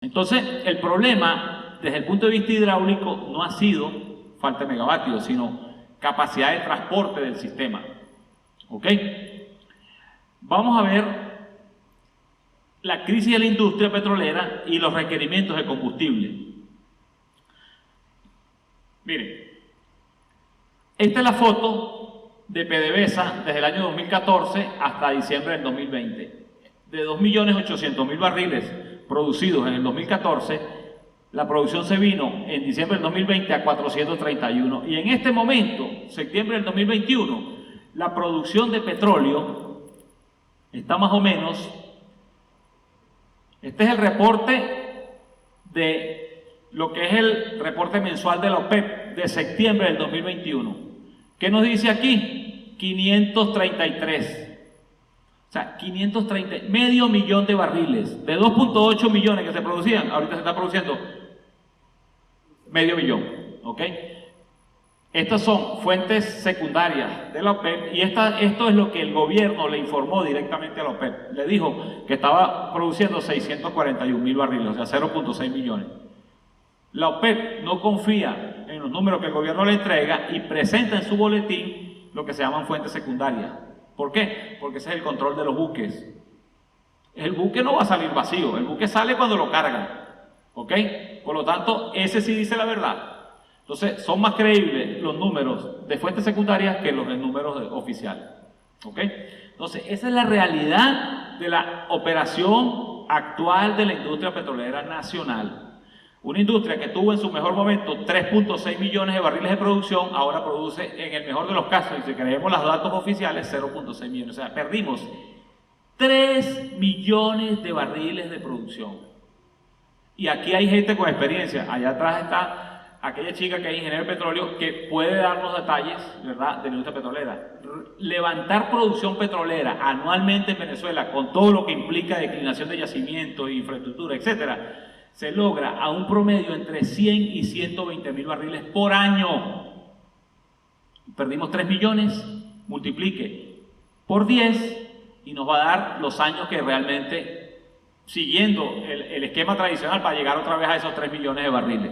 Entonces, el problema desde el punto de vista hidráulico no ha sido falta de megavatios, sino capacidad de transporte del sistema. ¿Ok? Vamos a ver la crisis de la industria petrolera y los requerimientos de combustible. Miren, esta es la foto de PDVSA desde el año 2014 hasta diciembre del 2020. De 2.800.000 barriles producidos en el 2014, la producción se vino en diciembre del 2020 a 431. Y en este momento, septiembre del 2021, la producción de petróleo está más o menos. Este es el reporte de lo que es el reporte mensual de la OPEP de septiembre del 2021. ¿Qué nos dice aquí? 533. O sea, 530, medio millón de barriles. De 2.8 millones que se producían, ahorita se está produciendo medio millón. ¿Ok? Estas son fuentes secundarias de la OPEP y esto es lo que el gobierno le informó directamente a la OPEP. Le dijo que estaba produciendo 641.000 barriles, o sea, 0.6 millones. La OPEP no confía en los números que el gobierno le entrega y presenta en su boletín lo que se llaman fuentes secundarias. ¿Por qué? Porque ese es el control de los buques. El buque no va a salir vacío, el buque sale cuando lo cargan. ¿Ok? Por lo tanto, ese sí dice la verdad. Entonces, son más creíbles los números de fuentes secundarias que los de números oficiales. ¿Ok? Entonces, esa es la realidad de la operación actual de la industria petrolera nacional. Una industria que tuvo en su mejor momento 3.6 millones de barriles de producción, ahora produce, en el mejor de los casos, y si creemos los datos oficiales, 0.6 millones. O sea, perdimos 3 millones de barriles de producción. Y aquí hay gente con experiencia. Allá atrás está aquella chica que es ingeniero de petróleo que puede darnos detalles, ¿verdad?, de la industria petrolera. Levantar producción petrolera anualmente en Venezuela, con todo lo que implica declinación de yacimientos, infraestructura, etcétera, se logra a un promedio entre 100 y 120.000 barriles por año. Perdimos 3 millones, multiplique por 10 y nos va a dar los años que realmente, siguiendo el esquema tradicional, para llegar otra vez a esos 3 millones de barriles.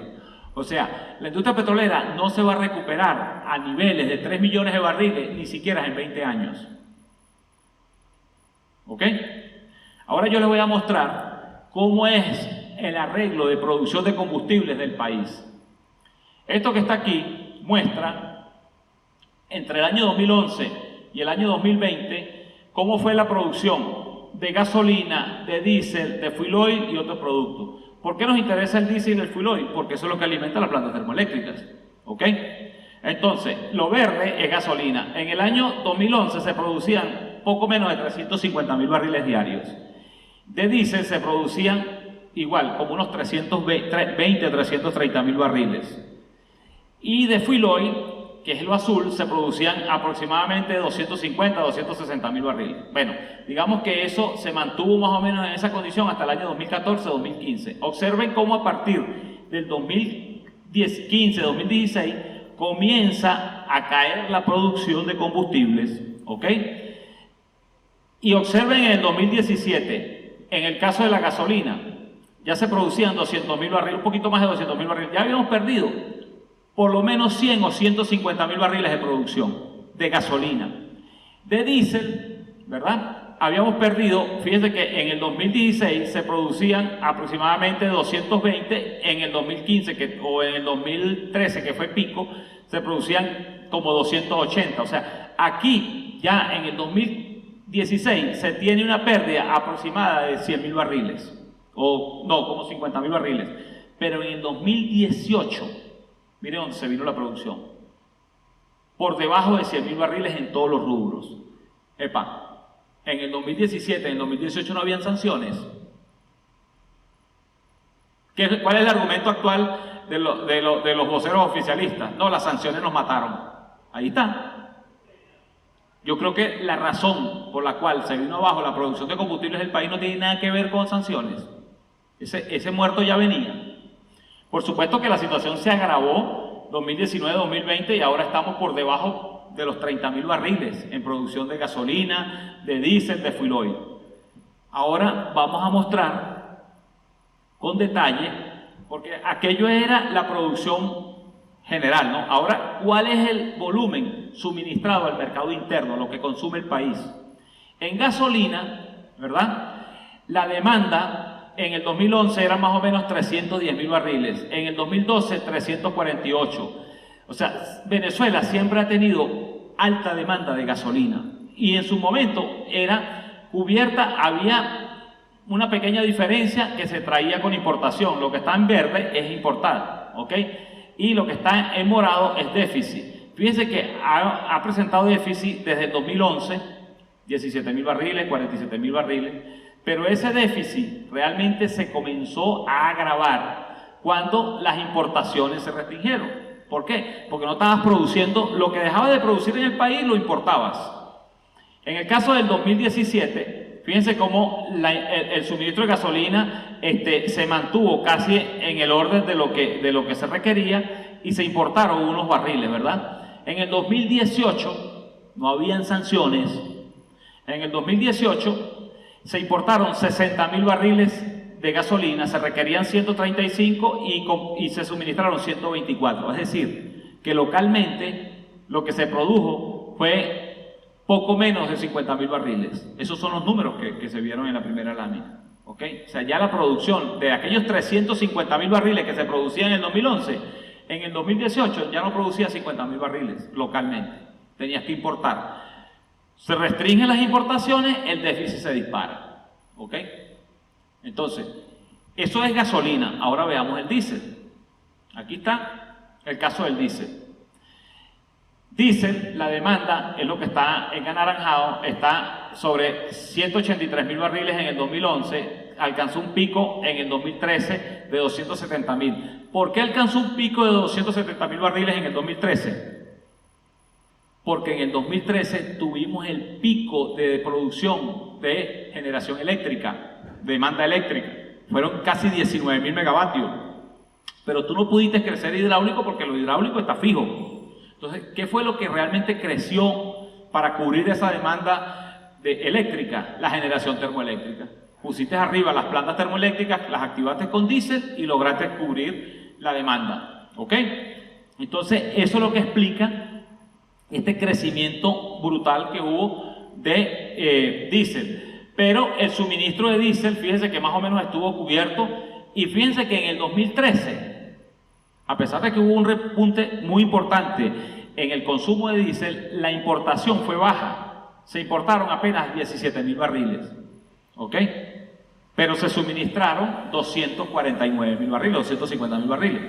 O sea, la industria petrolera no se va a recuperar a niveles de 3 millones de barriles ni siquiera en 20 años. ¿Ok? Ahora yo les voy a mostrar cómo es el arreglo de producción de combustibles del país. Esto que está aquí muestra entre el año 2011 y el año 2020 cómo fue la producción de gasolina, de diésel, de fuel oil y otros productos. ¿Por qué nos interesa el diésel y el fuel oil? Porque eso es lo que alimenta las plantas termoeléctricas. ¿Ok? Entonces, lo verde es gasolina. En el año 2011 se producían poco menos de 350.000 barriles diarios. De diésel se producían igual, como unos 330.000 barriles. Y de fuel oil, que es lo azul, se producían aproximadamente 250.000 barriles. Bueno, digamos que eso se mantuvo más o menos en esa condición hasta el año 2014-2015. Observen cómo a partir del 2015-2016 comienza a caer la producción de combustibles, ¿ok? Y observen en el 2017, en el caso de la gasolina, ya se producían 200.000 barriles, un poquito más de 200.000 barriles. Ya habíamos perdido por lo menos 100 o 150.000 barriles de producción de gasolina. De diésel, ¿verdad? Habíamos perdido, fíjense que en el 2016 se producían aproximadamente 220, en el 2015 o en el 2013, que fue pico, se producían como 280. O sea, aquí ya en el 2016 se tiene una pérdida aproximada de 100.000 barriles. O no, como 50.000 barriles. Pero en el 2018, miren dónde se vino la producción. Por debajo de 100.000 barriles en todos los rubros. Epa, en el 2017, en el 2018 no habían sanciones. ¿Cuál es el argumento actual de los voceros oficialistas? No, las sanciones nos mataron. Ahí está. Yo creo que la razón por la cual se vino abajo la producción de combustibles del país no tiene nada que ver con sanciones. Ese muerto ya venía. Por supuesto que la situación se agravó 2019-2020 y ahora estamos por debajo de los 30.000 barriles en producción de gasolina, de diésel, de fuel oil. Ahora vamos a mostrar con detalle, porque aquello era la producción general, ¿no? Ahora, ¿cuál es el volumen suministrado al mercado interno, lo que consume el país? En gasolina, ¿verdad? La demanda en el 2011 era más o menos 310.000 barriles, en el 2012 348. O sea, Venezuela siempre ha tenido alta demanda de gasolina y en su momento era cubierta, había una pequeña diferencia que se traía con importación. Lo que está en verde es importado, ¿ok? Y lo que está en morado es déficit. Fíjense que ha presentado déficit desde el 2011, 17.000 barriles, 47.000 barriles, pero ese déficit realmente se comenzó a agravar cuando las importaciones se restringieron. ¿Por qué? Porque no estabas produciendo, lo que dejabas de producir en el país lo importabas. En el caso del 2017, fíjense cómo el suministro de gasolina se mantuvo casi en el orden de lo que se requería y se importaron unos barriles, ¿verdad? En el 2018 no habían sanciones. En el 2018 se importaron 60.000 barriles de gasolina, se requerían 135 y se suministraron 124. Es decir, que localmente lo que se produjo fue poco menos de 50.000 barriles. Esos son los números que se vieron en la primera lámina. ¿Okay? O sea, ya la producción de aquellos 350.000 barriles que se producían en el 2011, en el 2018 ya no producía 50.000 barriles localmente. Tenías que importar. Se restringen las importaciones, el déficit se dispara. ¿Ok? Entonces, eso es gasolina. Ahora veamos el diésel. Aquí está el caso del diésel. Diésel, la demanda es lo que está en anaranjado, está sobre 183.000 barriles en el 2011, alcanzó un pico en el 2013 de 270.000. ¿Por qué alcanzó un pico de 270.000 barriles en el 2013? Porque en el 2013 tuvimos el pico de producción de generación eléctrica, demanda eléctrica. Fueron casi 19.000 megavatios. Pero tú no pudiste crecer hidráulico porque lo hidráulico está fijo. Entonces, ¿qué fue lo que realmente creció para cubrir esa demanda eléctrica? La generación termoeléctrica. Pusiste arriba las plantas termoeléctricas, las activaste con diésel y lograste cubrir la demanda. ¿Ok? Entonces, eso es lo que explica este crecimiento brutal que hubo de diésel. Pero el suministro de diésel, fíjense que más o menos estuvo cubierto y fíjense que en el 2013, a pesar de que hubo un repunte muy importante en el consumo de diésel, la importación fue baja. Se importaron apenas 17.000 barriles. ¿Ok? Pero se suministraron 249.000 barriles, 250.000 barriles.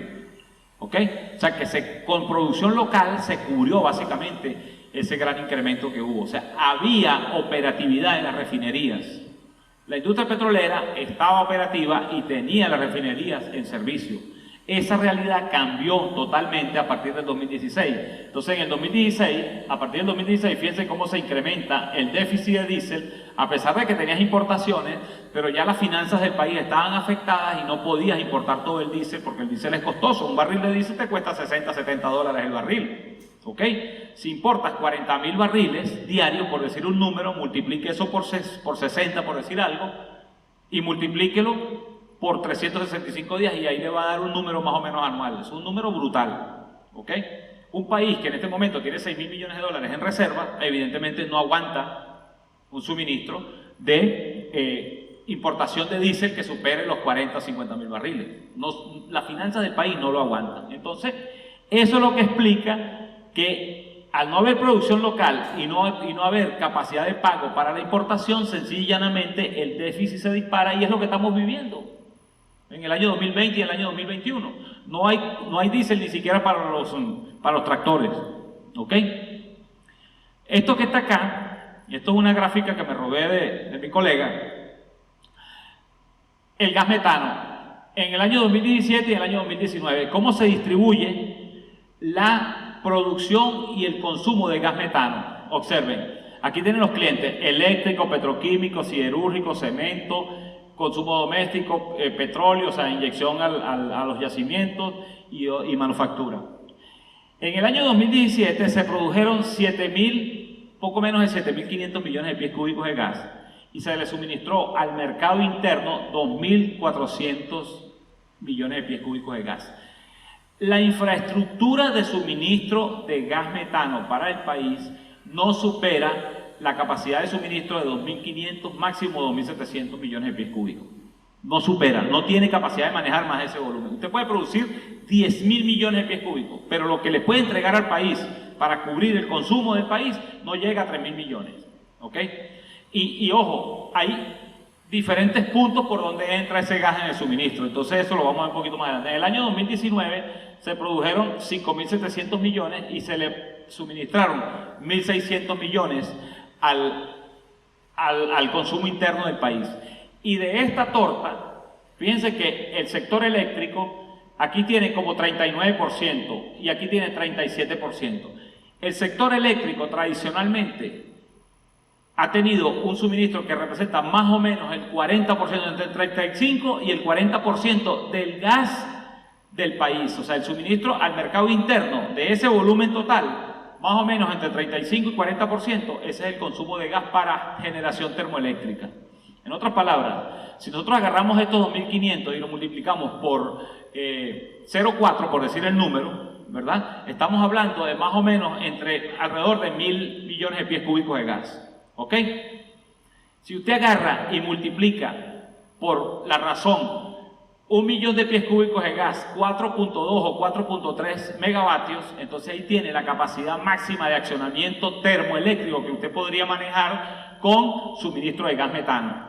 ¿Ok? O sea que con producción local se cubrió básicamente ese gran incremento que hubo. O sea, había operatividad en las refinerías. La industria petrolera estaba operativa y tenía las refinerías en servicio. Esa realidad cambió totalmente a partir del 2016. Entonces, en el 2016, a partir del 2016, fíjense cómo se incrementa el déficit de diésel, a pesar de que tenías importaciones, pero ya las finanzas del país estaban afectadas y no podías importar todo el diésel porque el diésel es costoso. Un barril de diésel te cuesta 60, 70 dólares el barril. ¿Ok? Si importas 40.000 barriles diarios, por decir un número, multiplique eso por 60, por decir algo, y multiplíquelo por 365 días y ahí le va a dar un número más o menos anual. Es un número brutal. ¿Ok? Un país que en este momento tiene 6.000 millones de dólares en reserva, evidentemente no aguanta un suministro de importación de diésel que supere los 40 o 50.000 barriles. No, las finanzas del país no lo aguantan. Entonces, eso es lo que explica que al no haber producción local y no haber capacidad de pago para la importación, sencillamente y llanamente el déficit se dispara y es lo que estamos viviendo en el año 2020 y el año 2021. No hay diésel ni siquiera para los tractores. ¿Ok? Esto que está acá, y esto es una gráfica que me robé de mi colega, el gas metano, en el año 2017 y el año 2019, ¿cómo se distribuye la producción y el consumo de gas metano? Observen, aquí tienen los clientes: eléctrico, petroquímico, siderúrgico, cemento, consumo doméstico, petróleo, o sea, inyección a los yacimientos y manufactura. En el año 2017 se produjeron poco menos de 7.500 millones de pies cúbicos de gas y se le suministró al mercado interno 2.400 millones de pies cúbicos de gas. La infraestructura de suministro de gas metano para el país no supera la capacidad de suministro de 2.500, máximo 2.700 millones de pies cúbicos. No supera, no tiene capacidad de manejar más ese volumen. Usted puede producir 10.000 millones de pies cúbicos, pero lo que le puede entregar al país para cubrir el consumo del país no llega a 3.000 millones. ¿Ok? Y ojo, hay diferentes puntos por donde entra ese gas en el suministro. Entonces eso lo vamos a ver un poquito más adelante. En el año 2019 se produjeron 5.700 millones y se le suministraron 1.600 millones al consumo interno del país. Y de esta torta, fíjense que el sector eléctrico aquí tiene como 39% y aquí tiene 37%. El sector eléctrico tradicionalmente ha tenido un suministro que representa más o menos el 40%, entre el 35% y el 40% del gas del país. O sea, el suministro al mercado interno de ese volumen total, más o menos entre 35 y 40%, ese es el consumo de gas para generación termoeléctrica. En otras palabras, si nosotros agarramos estos 2.500 y lo multiplicamos por 0,4, por decir el número, ¿verdad? Estamos hablando de más o menos alrededor de 1.000 millones de pies cúbicos de gas. ¿Ok? Si usted agarra y multiplica por la razón 1 millón de pies cúbicos de gas, 4.2 o 4.3 megavatios, entonces ahí tiene la capacidad máxima de accionamiento termoeléctrico que usted podría manejar con suministro de gas metano.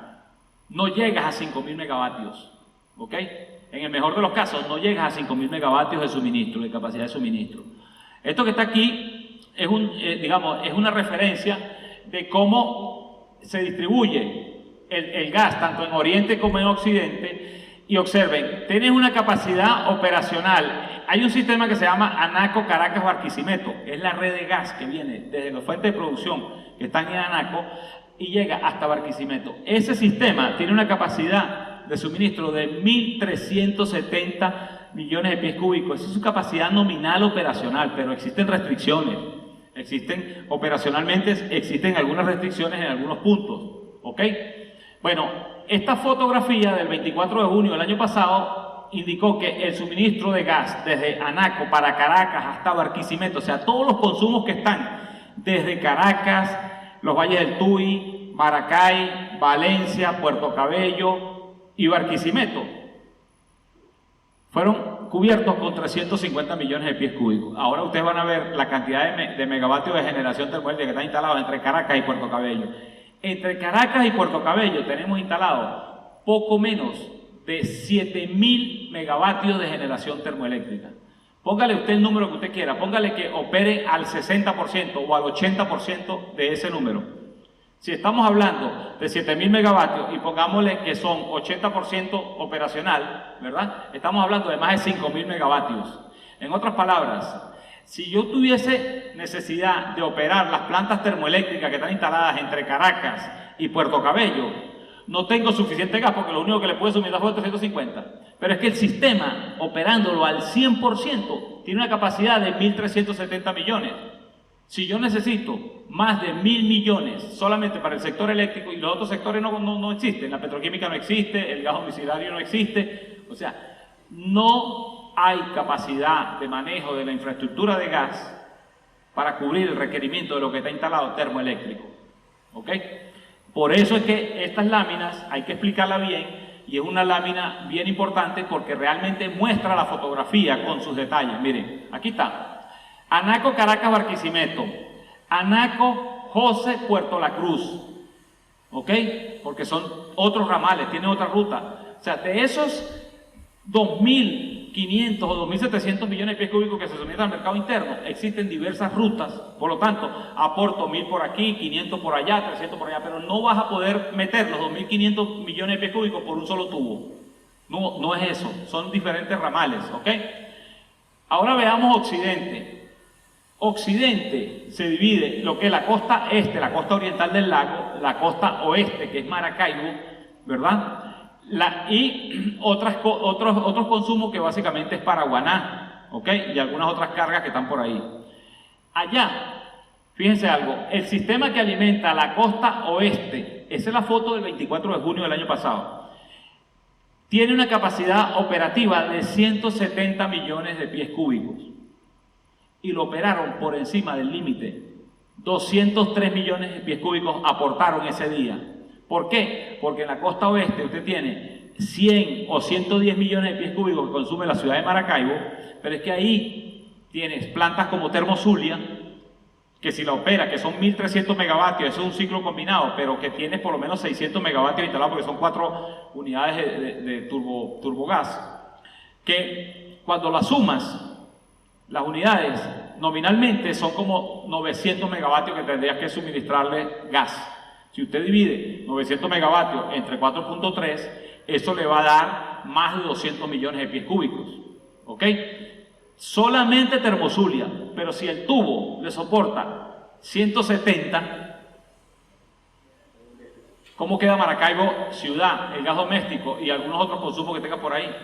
No llegas a 5.000 megavatios, ¿ok? En el mejor de los casos, no llegas a 5.000 megavatios de suministro, de capacidad de suministro. Esto que está aquí es, es una referencia de cómo se distribuye el gas, tanto en Oriente como en Occidente. Y observen, tienes una capacidad operacional. Hay un sistema que se llama Anaco, Caracas, Barquisimeto. Es la red de gas que viene desde las fuentes de producción que están en Anaco y llega hasta Barquisimeto. Ese sistema tiene una capacidad de suministro de 1.370 millones de pies cúbicos. Esa es su capacidad nominal operacional, pero existen restricciones. Operacionalmente existen algunas restricciones en algunos puntos. ¿Ok? Bueno, esta fotografía del 24 de junio del año pasado indicó que el suministro de gas desde Anaco para Caracas hasta Barquisimeto, o sea, todos los consumos que están desde Caracas, los valles del Tuy, Maracay, Valencia, Puerto Cabello y Barquisimeto, fueron cubiertos con 350 millones de pies cúbicos. Ahora ustedes van a ver la cantidad de megavatios de generación termoeléctrica que están instalados entre Caracas y Puerto Cabello. Entre Caracas y Puerto Cabello tenemos instalado poco menos de 7.000 megavatios de generación termoeléctrica. Póngale usted el número que usted quiera, póngale que opere al 60% o al 80% de ese número. Si estamos hablando de 7.000 megavatios y pongámosle que son 80% operacional, ¿verdad? Estamos hablando de más de 5.000 megavatios. En otras palabras, si yo tuviese necesidad de operar las plantas termoeléctricas que están instaladas entre Caracas y Puerto Cabello, no tengo suficiente gas porque lo único que le puede suministrar es 350. Pero es que el sistema, operándolo al 100%, tiene una capacidad de 1.370 millones. Si yo necesito más de 1.000 millones solamente para el sector eléctrico y los otros sectores no existen, la petroquímica no existe, el gas domiciliario no existe, o sea, no hay capacidad de manejo de la infraestructura de gas para cubrir el requerimiento de lo que está instalado termoeléctrico. ¿Ok? Por eso es que estas láminas hay que explicarla bien y es una lámina bien importante porque realmente muestra la fotografía con sus detalles. Miren, aquí está. Anaco, Caracas, Barquisimeto. Anaco, José, Puerto La Cruz. ¿Ok? Porque son otros ramales, tienen otra ruta. O sea, de esos 2.500 o 2.700 millones de pies cúbicos que se suministran al mercado interno, existen diversas rutas, por lo tanto, aporto 1.000 por aquí, 500 por allá, 300 por allá, pero no vas a poder meter los 2.500 millones de pies cúbicos por un solo tubo. No es eso, son diferentes ramales, ¿ok? Ahora veamos Occidente. Occidente se divide lo que es la costa este, la costa oriental del lago, la costa oeste, que es Maracaibo, ¿verdad? Y otros consumos que básicamente es Paraguaná, ¿ok? Y algunas otras cargas que están por ahí. Allá, Fíjense algo, el sistema que alimenta la costa oeste, esa es la foto del 24 de junio del año pasado, tiene una capacidad operativa de 170 millones de pies cúbicos y lo operaron por encima del límite. 203 millones de pies cúbicos aportaron ese día. ¿Por qué? Porque en la costa oeste usted tiene 100 o 110 millones de pies cúbicos que consume la ciudad de Maracaibo, pero es que ahí tienes plantas como Termozulia, que si la opera, que son 1.300 megavatios, eso es un ciclo combinado, pero que tiene por lo menos 600 megavatios instalados porque son 4 unidades de turbogás, que cuando las sumas, las unidades nominalmente son como 900 megavatios que tendrías que suministrarle gas. Si usted divide 900 megavatios entre 4.3, eso le va a dar más de 200 millones de pies cúbicos. ¿Ok? Solamente Termozulia, pero si el tubo le soporta 170, ¿cómo queda Maracaibo ciudad, el gas doméstico y algunos otros consumos que tenga por ahí?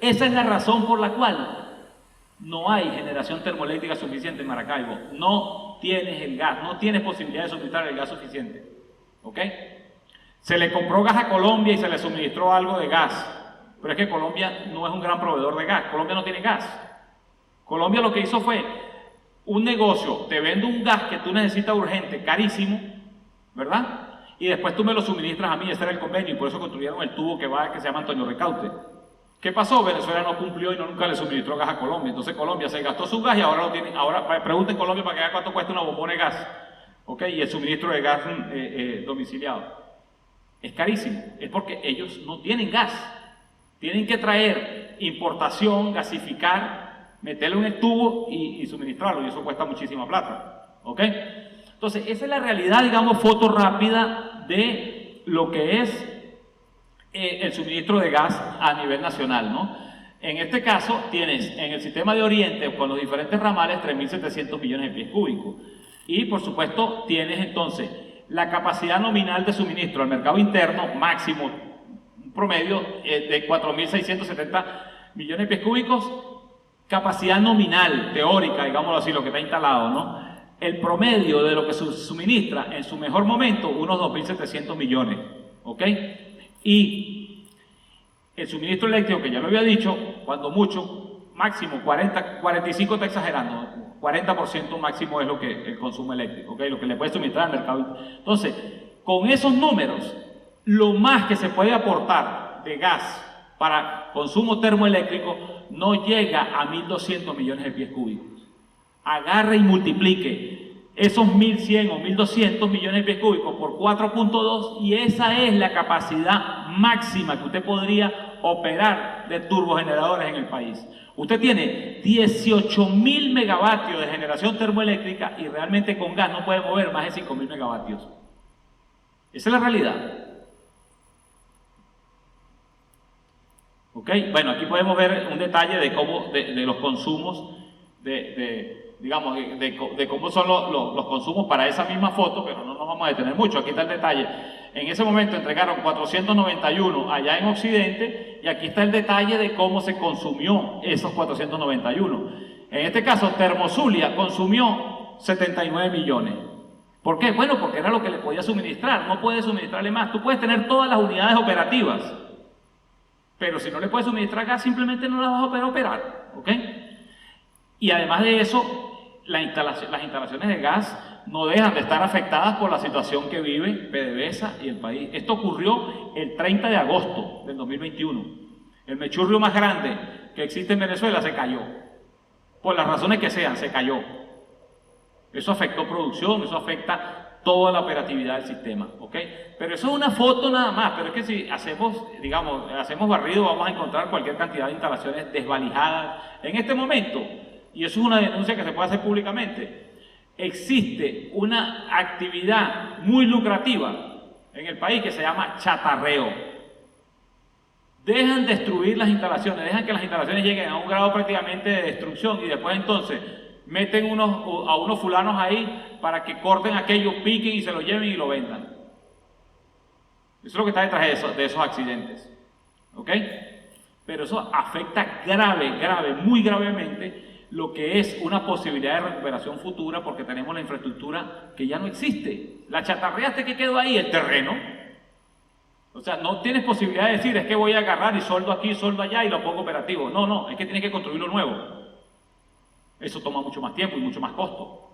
Esa es la razón por la cual no hay generación termoeléctrica suficiente en Maracaibo. No tienes el gas, no tienes posibilidad de suministrar el gas suficiente. ¿Ok? Se le compró gas a Colombia y se le suministró algo de gas. Pero es que Colombia no es un gran proveedor de gas. Colombia no tiene gas. Colombia lo que hizo fue un negocio, te vendo un gas que tú necesitas urgente, carísimo, ¿verdad? Y después tú me lo suministras a mí, ese era el convenio, y por eso construyeron el tubo que se llama Antonio Recaute. ¿Qué pasó? Venezuela no cumplió y nunca le suministró gas a Colombia. Entonces Colombia se gastó su gas y ahora lo tiene. Ahora pregunten Colombia para que vean cuánto cuesta una bombona de gas. ¿Ok? Y el suministro de gas domiciliado. Es carísimo. Es porque ellos no tienen gas. Tienen que traer importación, gasificar, meterle un tubo y suministrarlo. Y eso cuesta muchísima plata. ¿Ok? Entonces, esa es la realidad, digamos, foto rápida de lo que es el suministro de gas a nivel nacional, ¿no? En este caso, tienes en el sistema de Oriente, con los diferentes ramales, 3.700 millones de pies cúbicos. Y, por supuesto, tienes entonces la capacidad nominal de suministro al mercado interno máximo, un promedio de 4.670 millones de pies cúbicos, capacidad nominal, teórica, digámoslo así, lo que está instalado, ¿no? El promedio de lo que se suministra en su mejor momento, unos 2.700 millones, ¿ok? Y el suministro eléctrico, que ya lo había dicho, cuando mucho, máximo 45 está exagerando, 40% máximo es lo que el consumo eléctrico, ¿ok? Lo que le puede suministrar al mercado. Entonces, con esos números, lo más que se puede aportar de gas para consumo termoeléctrico no llega a 1.200 millones de pies cúbicos. Agarre y multiplique esos 1.100 o 1.200 millones de pies cúbicos por 4.2 y esa es la capacidad máxima que usted podría operar de turbogeneradores en el país. Usted tiene 18.000 megavatios de generación termoeléctrica y realmente con gas no puede mover más de 5.000 megavatios. Esa es la realidad. ¿Ok? Bueno, aquí podemos ver un detalle de cómo, de los consumos, digamos, de cómo son los consumos para esa misma foto, pero no nos vamos a detener mucho. Aquí está el detalle. En ese momento entregaron 491 allá en Occidente y aquí está el detalle de cómo se consumió esos 491. En este caso, Termozulia consumió 79 millones. ¿Por qué? Bueno, porque era lo que le podía suministrar. No puede suministrarle más. Tú puedes tener todas las unidades operativas, pero si no le puedes suministrar gas, simplemente no las vas a poder operar. ¿Ok? Y además de eso, las instalaciones de gas no dejan de estar afectadas por la situación que vive PDVSA y el país. Esto ocurrió el 30 de agosto del 2021. El mechurrio más grande que existe en Venezuela se cayó. Por las razones que sean, se cayó. Eso afectó producción, eso afecta toda la operatividad del sistema. ¿Ok? Pero eso es una foto nada más. Pero es que si hacemos, digamos, hacemos barrido, vamos a encontrar cualquier cantidad de instalaciones desvalijadas. En este momento, y eso es una denuncia que se puede hacer públicamente, existe una actividad muy lucrativa en el país que se llama chatarreo. Dejan destruir las instalaciones, dejan que las instalaciones lleguen a un grado prácticamente de destrucción y después entonces meten a unos fulanos ahí para que corten aquello, piquen y se lo lleven y lo vendan. Eso es lo que está detrás de esos accidentes. ¿Ok? Pero eso afecta muy gravemente lo que es una posibilidad de recuperación futura porque tenemos la infraestructura que ya no existe. La chatarreaste, que quedó ahí, el terreno. O sea, no tienes posibilidad de decir, es que voy a agarrar y soldo aquí, soldo allá y lo pongo operativo. No, no, es que tienes que construirlo nuevo. Eso toma mucho más tiempo y mucho más costo.